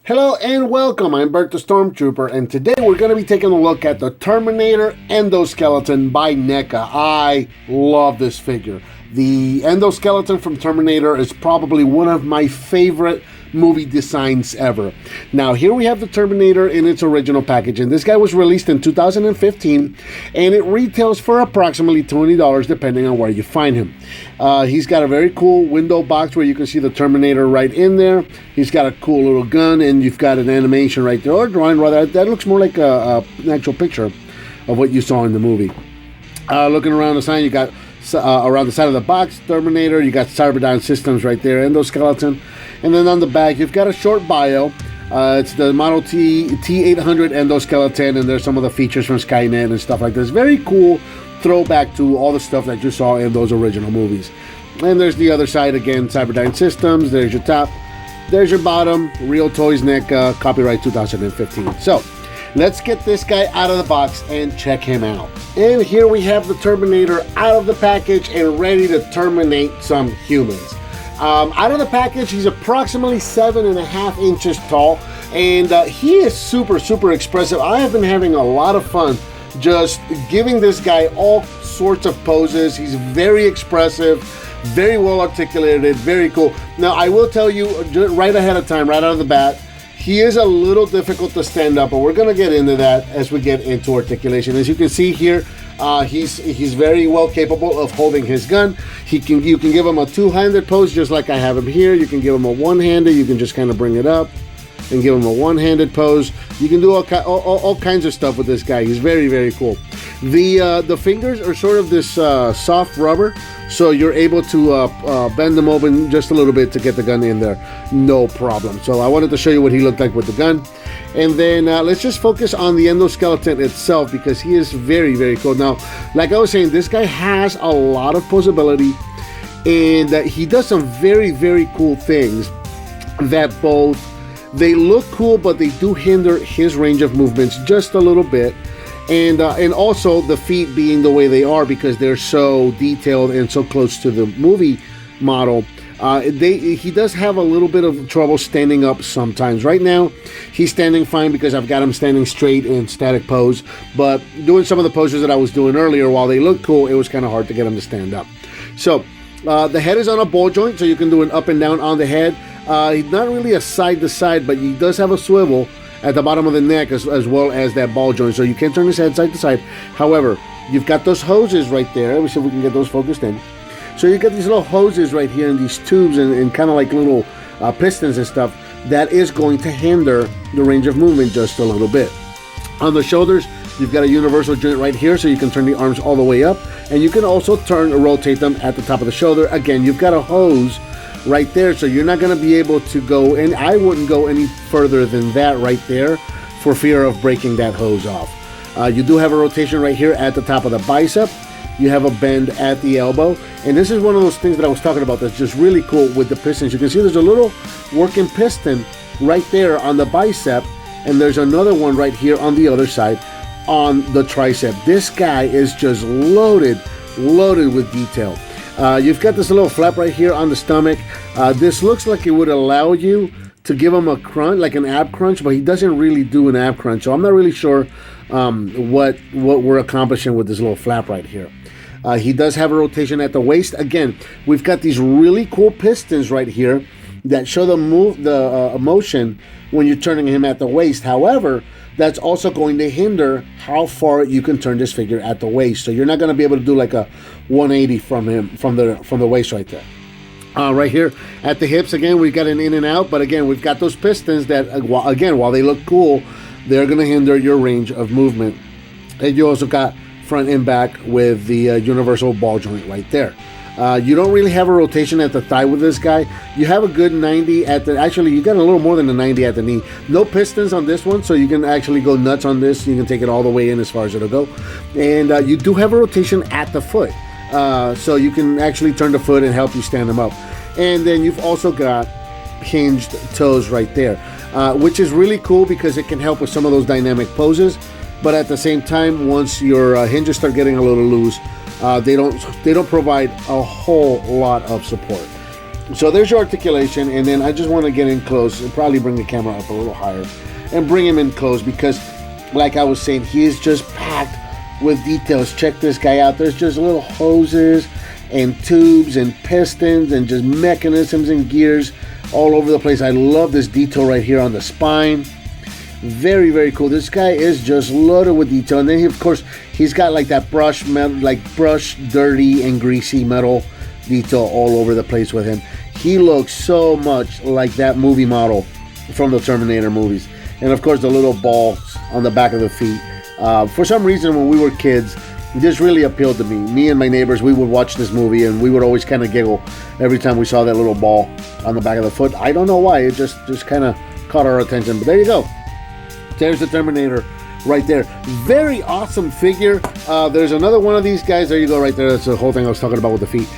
Hello and welcome, I'm Bert the Stormtrooper, and today we're going to be taking a look at the Terminator Endoskeleton by NECA. I love this figure. The Endoskeleton from Terminator is probably one of my favorite movie designs ever. Now here we have the Terminator in its original package, and this guy was released in 2015, and it retails for approximately $20 depending on where you find him. He's got a very cool window box where you can see the Terminator right in there. He's got a cool little gun, and you've got an animation right there, or drawing rather. That looks more like an actual picture of what you saw in the movie. Looking around the side, you got around the side of the box, Terminator. You got Cyberdyne Systems right there, Endoskeleton. And then on the back, you've got a short bio. It's the Model T-800 Endoskeleton, and there's some of the features from Skynet and stuff like this. Very cool throwback to all the stuff that you saw in those original movies. And there's the other side again, Cyberdyne Systems. There's your top. There's your bottom. Real Toys NECA, copyright 2015. So let's get this guy out of the box and check him out. And here we have the Terminator out of the package and ready to terminate some humans. Out of the package, he's approximately 7.5 inches tall, and he is super expressive. I have been having a lot of fun just giving this guy all sorts of poses. He's very expressive, very well articulated, very cool. Now, I will tell you right ahead of time, right out of the bat, he is a little difficult to stand up, but we're going to get into that as we get into articulation. As you can see here, he's very well capable of holding his gun. You can give him a two-handed pose just like I have him here. You can give him a one-handed. You can just kind of bring it up and give him a one-handed pose. You can do all kinds of stuff with this guy. He's very cool. The fingers are sort of this soft rubber, so you're able to bend them open just a little bit to get the gun in there. No problem. So I wanted to show you what he looked like with the gun. And then let's just focus on the endoskeleton itself, because he is very cool. Now, like I was saying, this guy has a lot of posability, and he does some very cool things that both they look cool, but they do hinder his range of movements just a little bit. And also the feet being the way they are, because they're so detailed and so close to the movie model. He does have a little bit of trouble standing up sometimes. Right now, he's standing fine because I've got him standing straight in static pose. But doing some of the poses that I was doing earlier, while they look cool, it was kind of hard to get him to stand up. So the head is on a ball joint, so you can do an up and down on the head. Not really a side to side, but he does have a swivel at the bottom of the neck as well as that ball joint, so you can turn his head side to side. However, you've got those hoses right there. Let me see if we can get those focused in. So you got these little hoses right here and these tubes and kind of like little pistons and stuff that is going to hinder the range of movement just a little bit. On the shoulders, you've got a universal joint right here, so you can turn the arms all the way up, and you can also rotate them at the top of the shoulder. Again, you've got a hose right there, so you're not going to be able to go, and I wouldn't go any further than that right there for fear of breaking that hose off. You do have a rotation right here at the top of the bicep. You have a bend at the elbow, and this is one of those things that I was talking about that's just really cool with the pistons. You can see there's a little working piston right there on the bicep, and there's another one right here on the other side on the tricep. This guy is just loaded with detail. You've got this little flap right here on the stomach. This looks like it would allow you to give him a crunch, like an ab crunch, but he doesn't really do an ab crunch, so I'm not really sure what we're accomplishing with this little flap right here. He does have a rotation at the waist. Again, we've got these really cool pistons right here that show the motion when you're turning him at the waist. However, that's also going to hinder how far you can turn this figure at the waist. So you're not going to be able to do like a 180 from him from the waist right there. Right here at the hips, again, we've got an in and out, but again, we've got those pistons that, again, while they look cool, they're going to hinder your range of movement. And you also got front and back with the universal ball joint right there. You don't really have a rotation at the thigh with this guy. You have a good 90 at the, actually you got a little more than a 90 at the knee. No pistons on this one, so you can actually go nuts on this. You can take it all the way in as far as it'll go. And you do have a rotation at the foot. So you can actually turn the foot and help you stand them up. And then you've also got hinged toes right there, which is really cool because it can help with some of those dynamic poses. But at the same time, once your hinges start getting a little loose, they don't provide a whole lot of support. So there's your articulation, and then I just want to get in close and probably bring the camera up a little higher and bring him in close because, like I was saying, he is just packed with details. Check this guy out. There's just little hoses and tubes and pistons and just mechanisms and gears all over the place. I love this detail right here on the spine. Very, very cool. This guy is just loaded with detail. And then, of course, he's got like that brush metal, like brushed, dirty, and greasy metal detail all over the place with him. He looks so much like that movie model from the Terminator movies. And, of course, the little balls on the back of the feet. For some reason, when we were kids, this really appealed to me. Me and my neighbors, we would watch this movie, and we would always kind of giggle every time we saw that little ball on the back of the foot. I don't know why. It just kind of caught our attention. But there you go. There's the Terminator right there. Very awesome figure. There's another one of these guys. There you go right there. That's the whole thing I was talking about with the feet.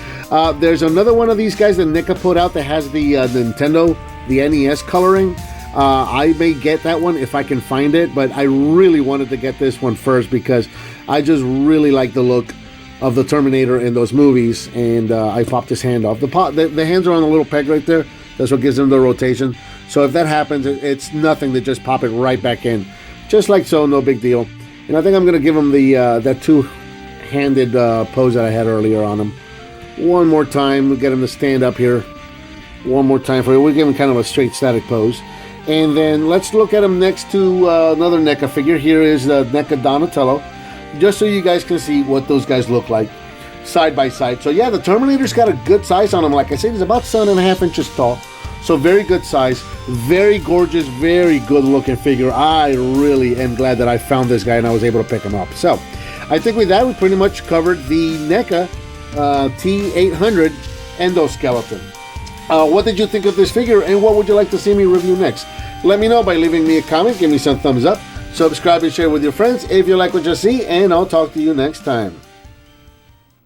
There's another one of these guys that NECA put out that has the Nintendo, the NES coloring. I may get that one if I can find it, but I really wanted to get this one first because I just really like the look of the Terminator in those movies, and I popped his hand off. The hands are on a little peg right there. That's what gives them the rotation. So if that happens, it's nothing to just pop it right back in. Just like so, no big deal. And I think I'm going to give him the that two-handed pose that I had earlier on him. One more time. We'll get him to stand up here. One more time for you. We'll give him kind of a straight static pose. And then let's look at him next to another NECA figure. Here is the NECA Donatello. Just so you guys can see what those guys look like side by side. So yeah, the Terminator's got a good size on him. Like I said, he's about 7.5 inches tall. So very good size, very gorgeous, very good looking figure. I really am glad that I found this guy and I was able to pick him up. So I think with that, we pretty much covered the NECA T-800 Endoskeleton. What did you think of this figure, and what would you like to see me review next? Let me know by leaving me a comment, give me some thumbs up, subscribe and share with your friends if you like what you see, and I'll talk to you next time.